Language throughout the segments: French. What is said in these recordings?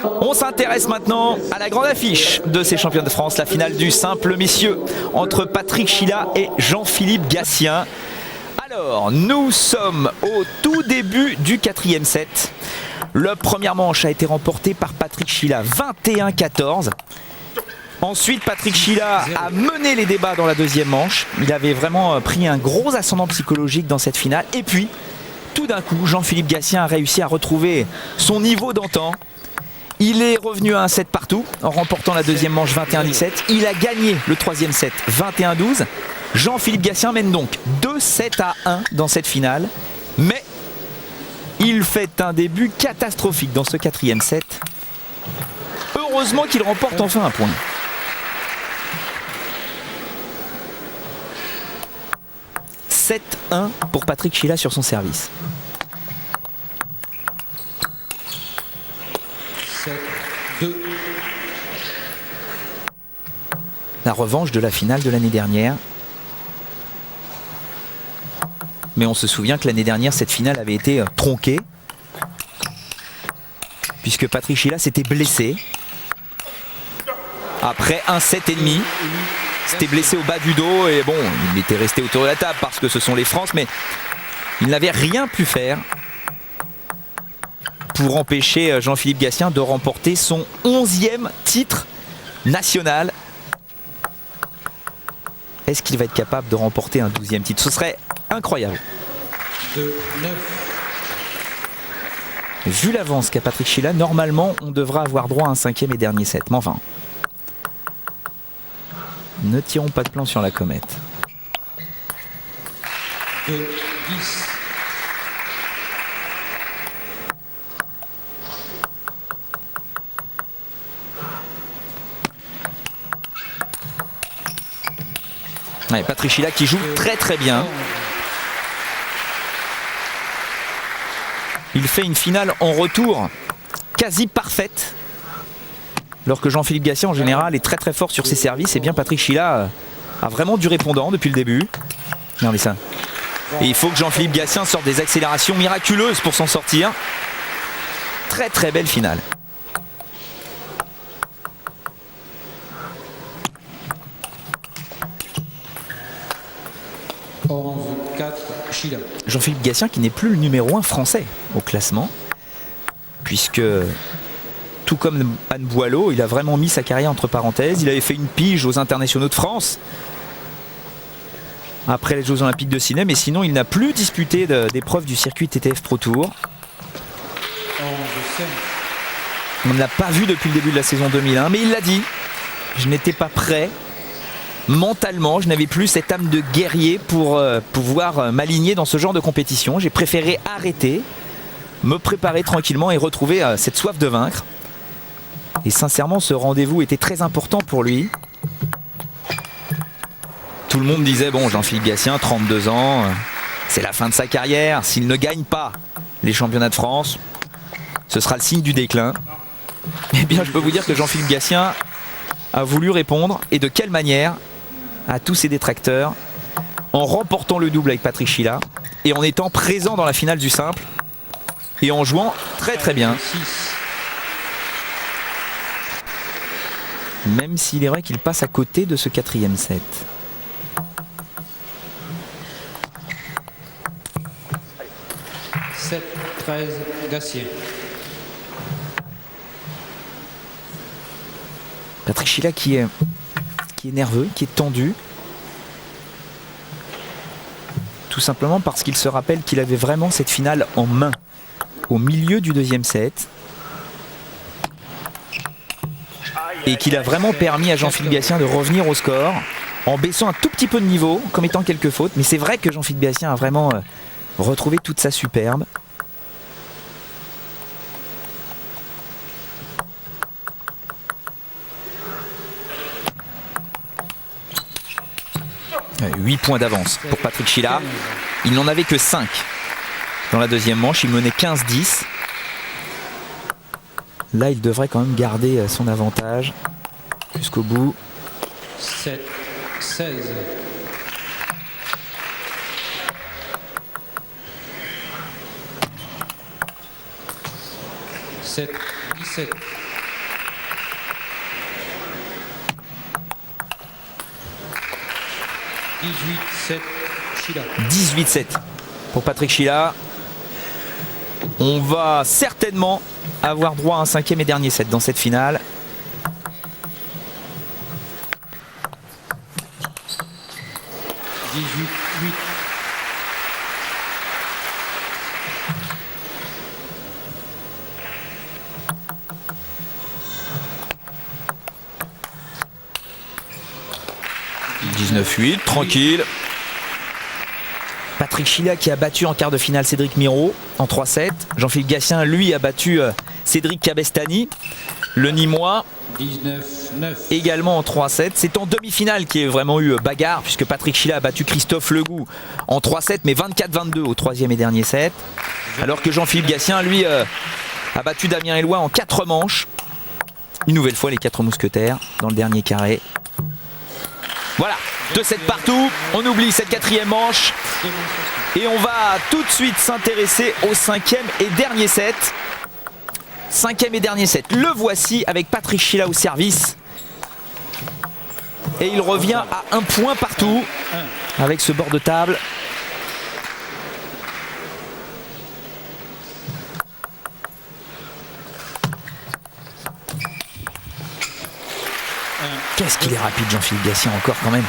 On s'intéresse maintenant à la grande affiche de ces championnats de France, la finale du simple messieurs entre Patrick Chila et Jean-Philippe Gatien. Alors, nous sommes au tout début du 4e set. La première manche a été remportée par Patrick Chila, 21-14. Ensuite, Patrick Chila a mené les débats dans la deuxième manche. Il avait vraiment pris un gros ascendant psychologique dans cette finale. Et puis, tout d'un coup, Jean-Philippe Gatien a réussi à retrouver son niveau d'antan. Il est revenu à un set partout en remportant la deuxième manche 21-17. Il a gagné le troisième set 21-12. Jean-Philippe Gatien mène donc 2-7-1 dans cette finale. Mais il fait un début catastrophique dans ce 4e set. Heureusement qu'il remporte enfin un point. « 7-1 pour Patrick Chila sur son service. 7-2. La revanche de la finale de l'année dernière. Mais on se souvient que l'année dernière, cette finale avait été tronquée. Puisque Patrick Chila s'était blessé. Après un set et demi. S'était blessé au bas du dos. Et bon, il était resté autour de la table parce que ce sont les France. Mais il n'avait rien pu faire pour empêcher Jean-Philippe Gatien de remporter son 11e titre national. Est-ce qu'il va être capable de remporter un 12e titre? Ce serait incroyable. 2-9. Vu l'avance qu'a Patrick Chila, normalement, on devra avoir droit à un 5e et dernier set. Mais enfin, ne tirons pas de plan sur la comète. 2-10. Ouais, Patrick Chila qui joue très très bien. Il fait une finale en retour quasi parfaite. Alors que Jean-Philippe Gatien en général est très très fort sur ses services. Et bien Patrick Chila a vraiment du répondant depuis le début. Regardez ça. Et il faut que Jean-Philippe Gatien sorte des accélérations miraculeuses pour s'en sortir. Très très belle finale. Jean-Philippe Gatien qui n'est plus le numéro 1 français au classement, puisque tout comme Anne Boileau, il a vraiment mis sa carrière entre parenthèses. Il avait fait une pige aux internationaux de France après les Jeux Olympiques de Sydney, mais sinon il n'a plus disputé d'épreuves du circuit TTF Pro Tour. On ne l'a pas vu depuis le début de la saison 2001, mais il l'a dit, je n'étais pas prêt. Mentalement, je n'avais plus cette âme de guerrier pour pouvoir m'aligner dans ce genre de compétition. J'ai préféré arrêter, me préparer tranquillement et retrouver cette soif de vaincre. Et sincèrement, ce rendez-vous était très important pour lui. Tout le monde disait, bon, Jean-Philippe Gatien, 32 ans, c'est la fin de sa carrière. S'il ne gagne pas les championnats de France, ce sera le signe du déclin. Eh bien, je peux vous dire que Jean-Philippe Gatien a voulu répondre, et de quelle manière, à tous ses détracteurs, en remportant le double avec Patrick Chila et en étant présent dans la finale du simple et en jouant très très bien. Même s'il est vrai qu'il passe à côté de ce 4e set. – 7-13 Gatien. Patrick Chila qui est nerveux, qui est tendu. Tout simplement parce qu'il se rappelle qu'il avait vraiment cette finale en main au milieu du 2e set. Et qu'il a vraiment permis à Jean-Philippe Gatien de revenir au score en baissant un tout petit peu de niveau, commettant quelques fautes. Mais c'est vrai que Jean-Philippe Gatien a vraiment retrouvé toute sa superbe. « 8 points d'avance pour Patrick Chila. Il n'en avait que 5 dans la deuxième manche. Il menait 15-10. Là, il devrait quand même garder son avantage jusqu'au bout. 7-16. 7-17. 18-7 Sheila. 18-7 pour Patrick Sheila. On va certainement avoir droit à un cinquième et dernier set dans cette finale. « 19-8, tranquille. Patrick Sheila qui a battu en quart de finale Cédric Miro en 3-7. Jean-Philippe Gatien, lui, a battu Cédric Cabestany, le Nîmois, 19-9. également en 3-7. C'est en demi-finale qu'il y a vraiment eu bagarre, puisque Patrick Sheila a battu Christophe Legout en 3-7, mais 24-22 au troisième et dernier set. Alors que Jean-Philippe Gatien, lui, a battu Damien Eloi en 4 manches. Une nouvelle fois, les 4 mousquetaires dans le dernier carré. Voilà, 2-7 partout. On oublie cette quatrième manche. Et on va tout de suite s'intéresser au cinquième et dernier set. Cinquième et dernier set. Le voici avec Patrick Sheila au service. Et il revient à 1 point partout avec ce bord de table. Qu'est-ce qu'il est rapide, Jean-Philippe Gatien, encore quand même.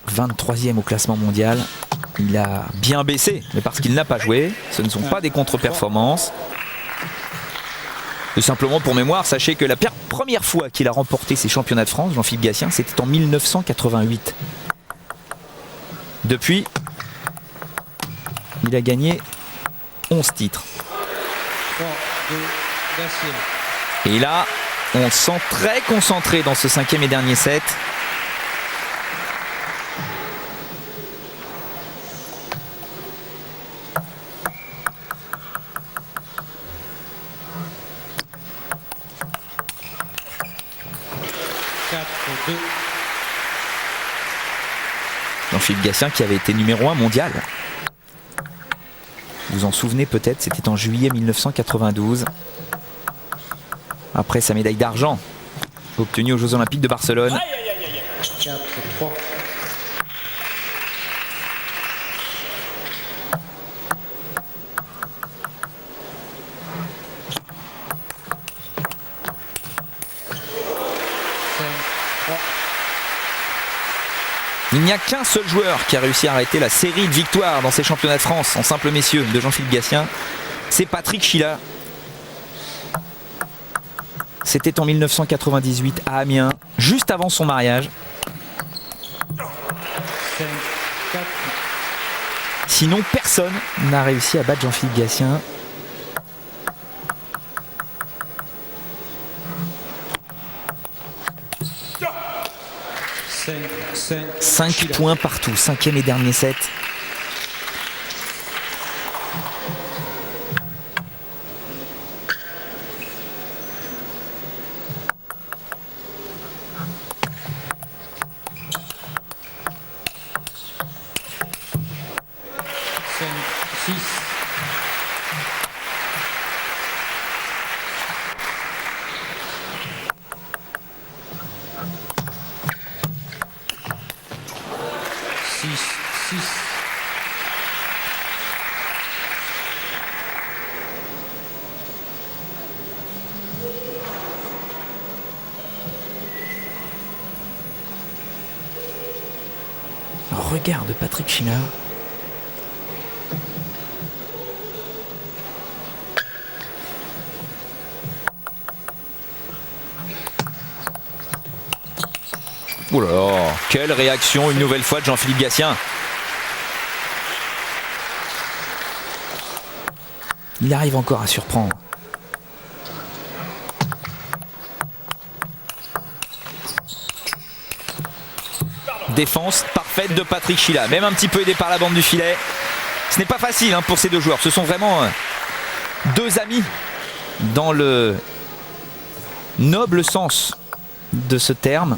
« 23e au classement mondial. Il a bien baissé, mais parce qu'il n'a pas joué. Ce ne sont pas des contre-performances. Et simplement pour mémoire, sachez que la première fois qu'il a remporté ces championnats de France, Jean-Philippe Gatien, c'était en 1988. Depuis, il a gagné 11 titres. 3-2 Gatien. Et là, on sent très concentré dans ce cinquième et dernier set. Jean-Philippe Gatien qui avait été numéro 1 mondial. Vous vous en souvenez peut-être, c'était en juillet 1992. Après sa médaille d'argent obtenue aux Jeux Olympiques de Barcelone. 4-3. Il n'y a qu'un seul joueur qui a réussi à arrêter la série de victoires dans ces championnats de France en simple messieurs de Jean-Philippe Gatien. C'est Patrick Sheila. C'était en 1998 à Amiens, juste avant son mariage. 5-4. Sinon, personne n'a réussi à battre Jean-Philippe Gatien. 5 points partout, cinquième et dernier set. Regard de Patrick Sheila. Oh là là, quelle réaction une nouvelle fois de Jean-Philippe Gatien. Il arrive encore à surprendre. Défense parfaite de Patrick Sheila, même un petit peu aidé par la bande du filet. Ce n'est pas facile pour ces deux joueurs. Ce sont vraiment deux amis dans le noble sens de ce terme.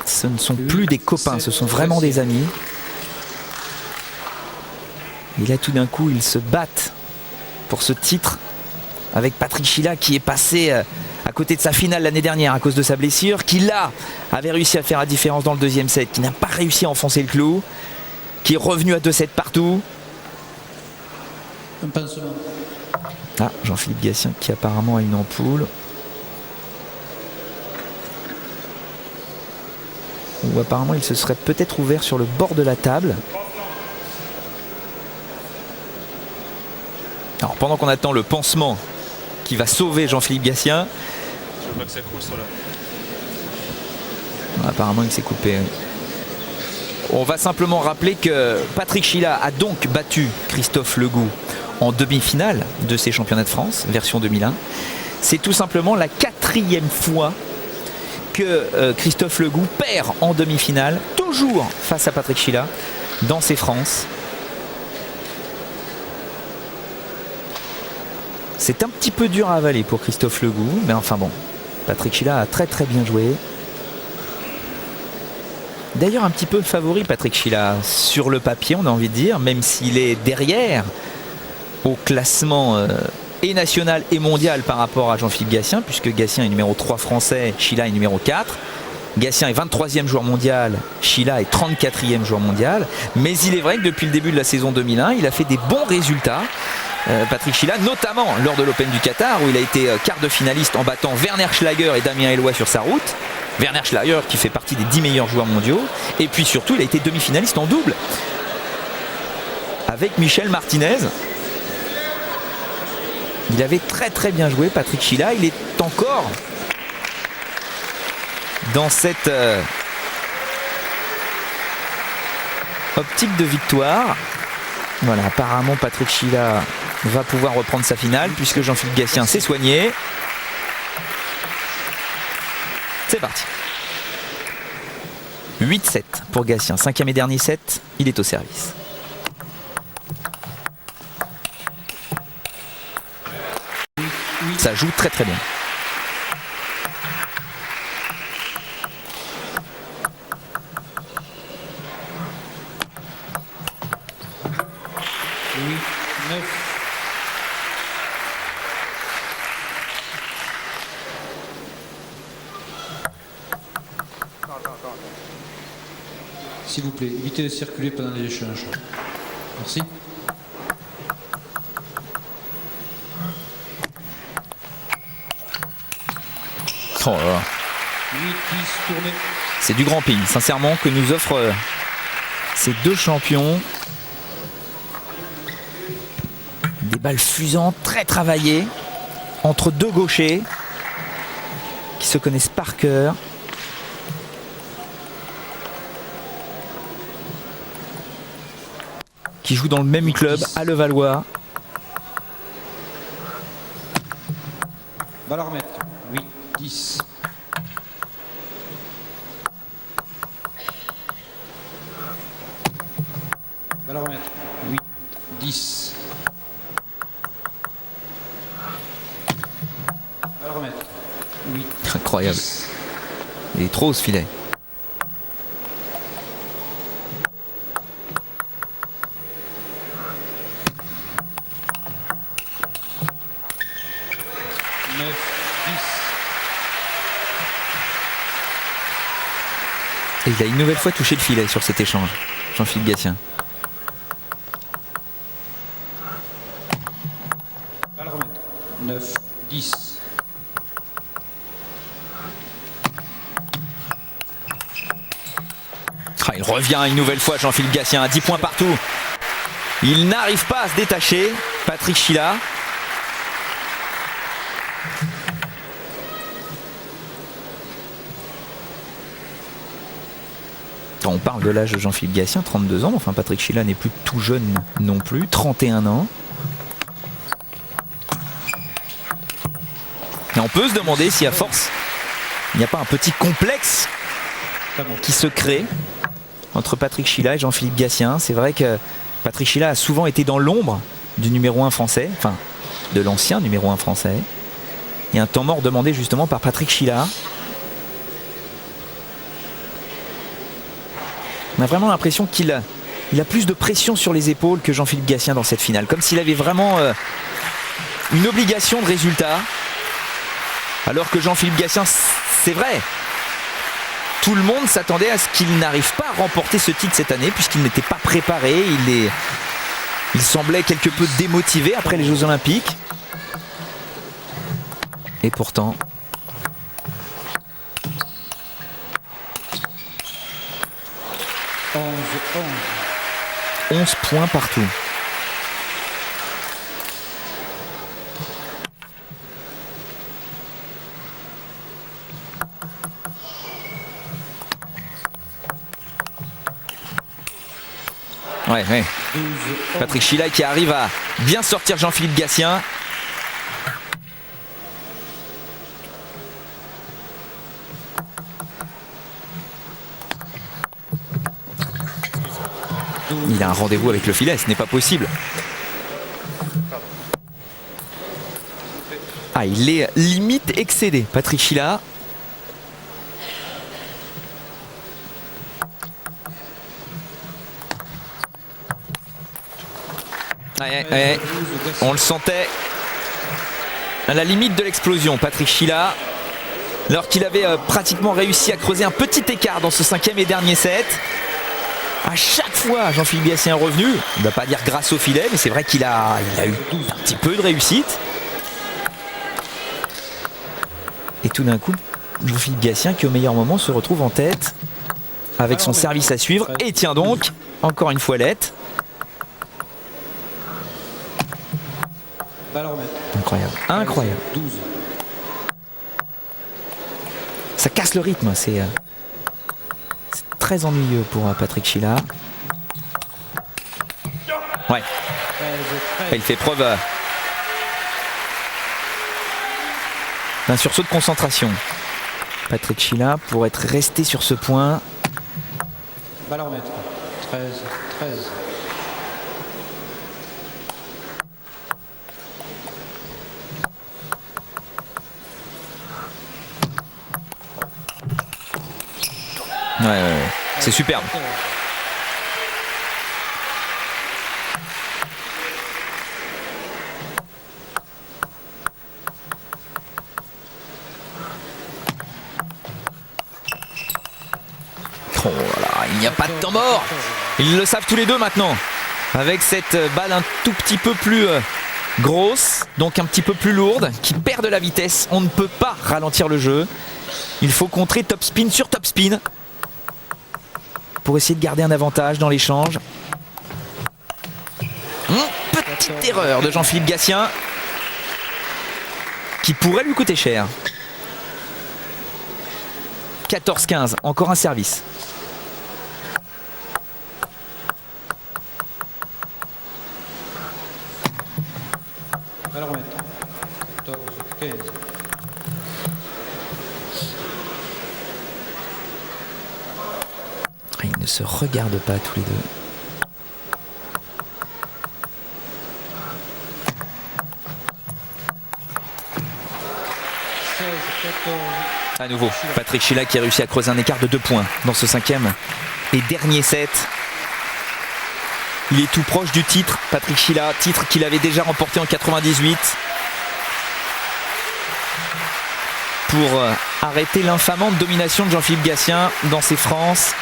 Ce ne sont plus des copains, ce sont vraiment des amis. Et là tout d'un coup ils se battent pour ce titre avec Patrick Chila qui est passé à côté de sa finale l'année dernière à cause de sa blessure, qui là avait réussi à faire la différence dans le deuxième set, qui n'a pas réussi à enfoncer le clou, qui est revenu à 2-7 partout. Un pansement. Ah, Jean-Philippe Gatien qui apparemment a une ampoule. Ou apparemment il se serait peut-être ouvert sur le bord de la table. Alors pendant qu'on attend le pansement qui va sauver Jean-Philippe Gatien. Je veux pas que ça coule sur là. Apparemment il s'est coupé. On va simplement rappeler que Patrick Chila a donc battu Christophe Legout en demi-finale de ces championnats de France, version 2001. C'est tout simplement la 4e fois que Christophe Legout perd en demi-finale, toujours face à Patrick Chila, dans ces France. C'est un petit peu dur à avaler pour Christophe Legout, mais enfin bon, Patrick Chila a très bien joué. D'ailleurs un petit peu favori Patrick Chila sur le papier, on a envie de dire, même s'il est derrière au classement et national et mondial par rapport à Jean-Philippe Gatien, puisque Gatien est numéro 3 français, Chila est numéro 4. Gatien est 23e joueur mondial, Chila est 34e joueur mondial. Mais il est vrai que depuis le début de la saison 2001, il a fait des bons résultats. Patrick Chila, notamment lors de l'Open du Qatar, où il a été quart de finaliste en battant Werner Schlager et Damien Eloi sur sa route. Werner Schlager qui fait partie des 10 meilleurs joueurs mondiaux. Et puis surtout, il a été demi-finaliste en double avec Michel Martinez. Il avait très bien joué Patrick Chila. Il est encore dans cette optique de victoire. Voilà, apparemment Patrick Chila va pouvoir reprendre sa finale puisque Jean-Philippe Gatien s'est soigné. C'est parti. 8-7 pour Gatien. 5e et dernier set, il est au service. Ça joue très bien. Oui, 9. S'il vous plaît, évitez de circuler pendant les échanges. Merci. Oh là là. 8, 10, tournez. C'est du grand pays, sincèrement, que nous offrent ces deux champions. Des balles fusantes, très travaillées, entre deux gauchers qui se connaissent par cœur. Qui jouent dans le même club à Levallois. Balle à remettre. 8, 10. Balle à remettre. 8, 10. Balle à remettre. 8. Incroyable. 10. Il est trop haut ce filet. Et il a une nouvelle fois touché le filet sur cet échange, Jean-Philippe Gatien. Balle à remettre. 9, 10. Ah, il revient une nouvelle fois, Jean-Philippe Gatien, à 10 points partout. Il n'arrive pas à se détacher, Patrick Chila. Quand on parle de l'âge de Jean-Philippe Gatien, 32 ans, enfin Patrick Chila n'est plus tout jeune non plus, 31 ans. Et on peut se demander si à force, il n'y a pas un petit complexe qui se crée entre Patrick Chila et Jean-Philippe Gatien. C'est vrai que Patrick Chila a souvent été dans l'ombre du numéro 1 français, enfin de l'ancien numéro 1 français. Et un temps mort demandé justement par Patrick Chila. On a vraiment l'impression qu'il a plus de pression sur les épaules que Jean-Philippe Gatien dans cette finale. Comme s'il avait vraiment une obligation de résultat. Alors que Jean-Philippe Gatien, c'est vrai, tout le monde s'attendait à ce qu'il n'arrive pas à remporter ce titre cette année puisqu'il n'était pas préparé. Il semblait quelque peu démotivé après les Jeux Olympiques. Et pourtant... 11 points partout. Ouais. Patrick Chila qui arrive à bien sortir Jean-Philippe Gatien. Il a un rendez-vous avec le filet, ce n'est pas possible. Ah, il est limite excédé, Patrick Chila. Ouais. On le sentait à la limite de l'explosion, Patrick Chila. Alors qu'il avait pratiquement réussi à creuser un petit écart dans ce 5e et dernier set. À chaque fois, Jean-Philippe Gatien est revenu. On ne va pas dire grâce au filet, mais c'est vrai qu'il a eu un petit peu de réussite. Et tout d'un coup, Jean-Philippe Gatien qui au meilleur moment se retrouve en tête avec son service à suivre. Et tiens donc, encore une voilette. Incroyable. Ça casse le rythme, c'est très ennuyeux pour Patrick Chila. Ouais. Il fait preuve d'un sursaut de concentration. Patrick Chila pour être resté sur ce point. Balle à remettre. 13. Ouais. C'est superbe. Oh là, il n'y a pas de temps mort. Ils le savent tous les deux maintenant. Avec cette balle un tout petit peu plus grosse, donc un petit peu plus lourde, qui perd de la vitesse. On ne peut pas ralentir le jeu. Il faut contrer top spin sur top spin pour essayer de garder un avantage dans l'échange. Petite erreur de Jean-Philippe Gatien qui pourrait lui coûter cher. 14-15, encore un service. Alors remettre. 14, 15. Ils ne se regardent pas tous les deux. À nouveau, Patrick Chila qui a réussi à creuser un écart de 2 points dans ce 5e et dernier set. Il est tout proche du titre, Patrick Chila, titre qu'il avait déjà remporté en 98. Pour arrêter l'infamante domination de Jean-Philippe Gatien dans ces France.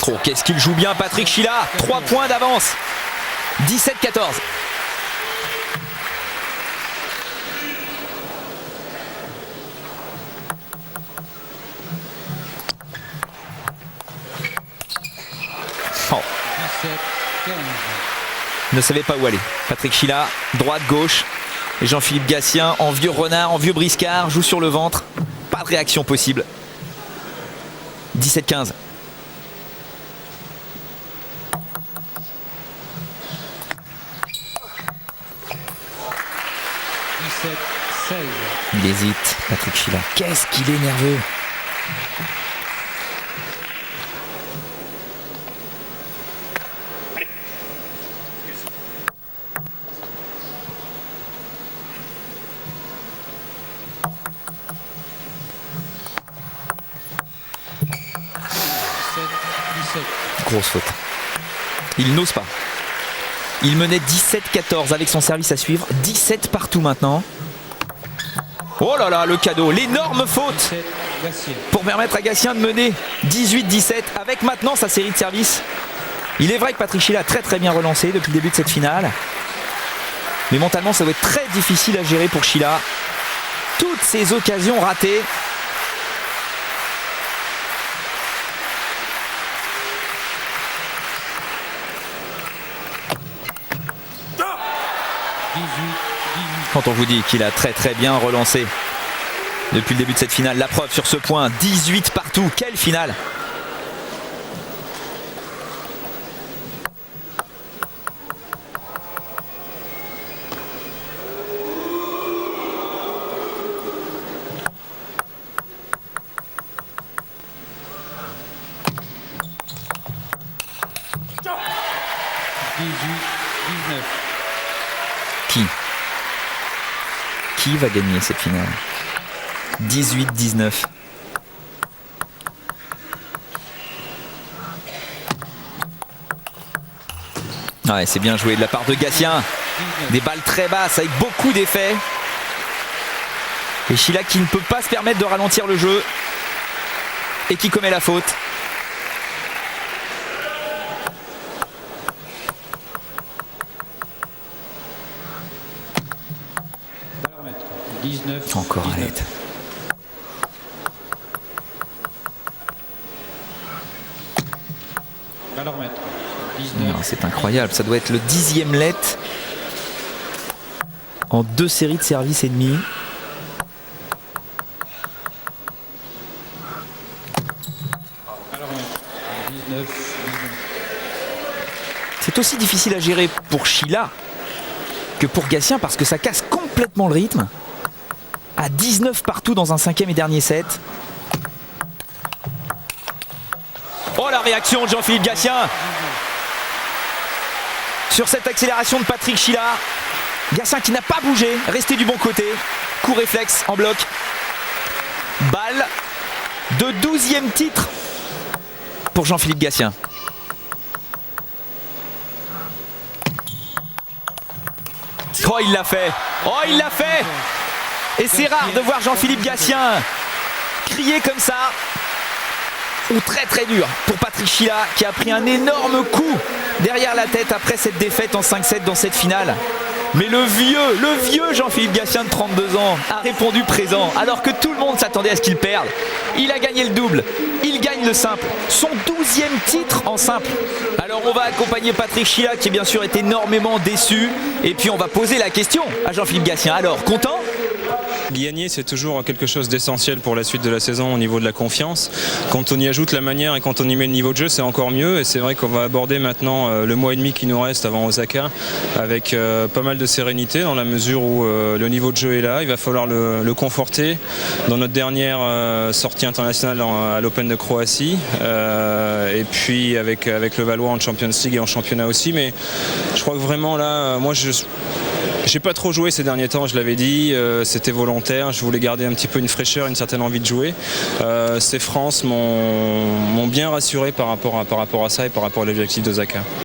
Oh, qu'est-ce qu'il joue bien Patrick Chila, 3 points d'avance. 17-14. Oh. 17-15. Ne savait pas où aller. Patrick Chila, droite, gauche. Et Jean-Philippe Gatien, en vieux renard, en vieux briscard, joue sur le ventre. Pas de réaction possible. 17-15. Il hésite, Patrick Chila. Qu'est-ce qu'il est nerveux. Grosse faute. Il n'ose pas. Il menait 17-14 avec son service à suivre. 17 partout maintenant. Oh là là, le cadeau. L'énorme faute pour permettre à Gatien de mener 18-17 avec maintenant sa série de services. Il est vrai que Patrick Schiele a très bien relancé depuis le début de cette finale. Mais mentalement, ça doit être très difficile à gérer pour Schiele. Toutes ces occasions ratées. Quand on vous dit qu'il a très bien relancé depuis le début de cette finale, la preuve sur ce point, 18 partout, quelle finale! Qui va gagner cette finale? 18-19. Ouais, c'est bien joué de la part de Gatien. Des balles très basses avec beaucoup d'effets. Et Schiele qui ne peut pas se permettre de ralentir le jeu et qui commet la faute. Encore un net. C'est incroyable, ça doit être le 10e let en 2 séries de services et demi. C'est aussi difficile à gérer pour Schiele que pour Gatien parce que ça casse complètement le rythme. À 19 partout dans un 5e et dernier set. Oh, la réaction de Jean-Philippe Gatien sur cette accélération de Patrick Schiele. Gatien qui n'a pas bougé, resté du bon côté. Coup réflexe en bloc. Balle de 12e titre pour Jean-Philippe Gatien. Oh, il l'a fait. Oh, il l'a fait. Et c'est rare de voir Jean-Philippe Gatien crier comme ça. Ou très dur pour Patrick Schiele qui a pris un énorme coup derrière la tête après cette défaite en 5-7 dans cette finale. Mais le vieux Jean-Philippe Gatien de 32 ans a répondu présent alors que tout le monde s'attendait à ce qu'il perde. Il a gagné le double, il gagne le simple, son 12e titre en simple. Alors on va accompagner Patrick Schiele qui bien sûr est énormément déçu et puis on va poser la question à Jean-Philippe Gatien. Alors, content ? Gagner, c'est toujours quelque chose d'essentiel pour la suite de la saison au niveau de la confiance. Quand on y ajoute la manière et quand on y met le niveau de jeu, c'est encore mieux. Et c'est vrai qu'on va aborder maintenant le mois et demi qui nous reste avant Osaka avec pas mal de sérénité dans la mesure où le niveau de jeu est là. Il va falloir le conforter dans notre dernière sortie internationale à l'Open de Croatie et puis avec le Valois en Champions League et en championnat aussi. Mais je crois que vraiment là, moi j'ai pas trop joué ces derniers temps, je l'avais dit, c'était volontaire, je voulais garder un petit peu une fraîcheur, une certaine envie de jouer. Ces France m'ont bien rassuré par rapport à ça et par rapport à l'objectif d'Osaka.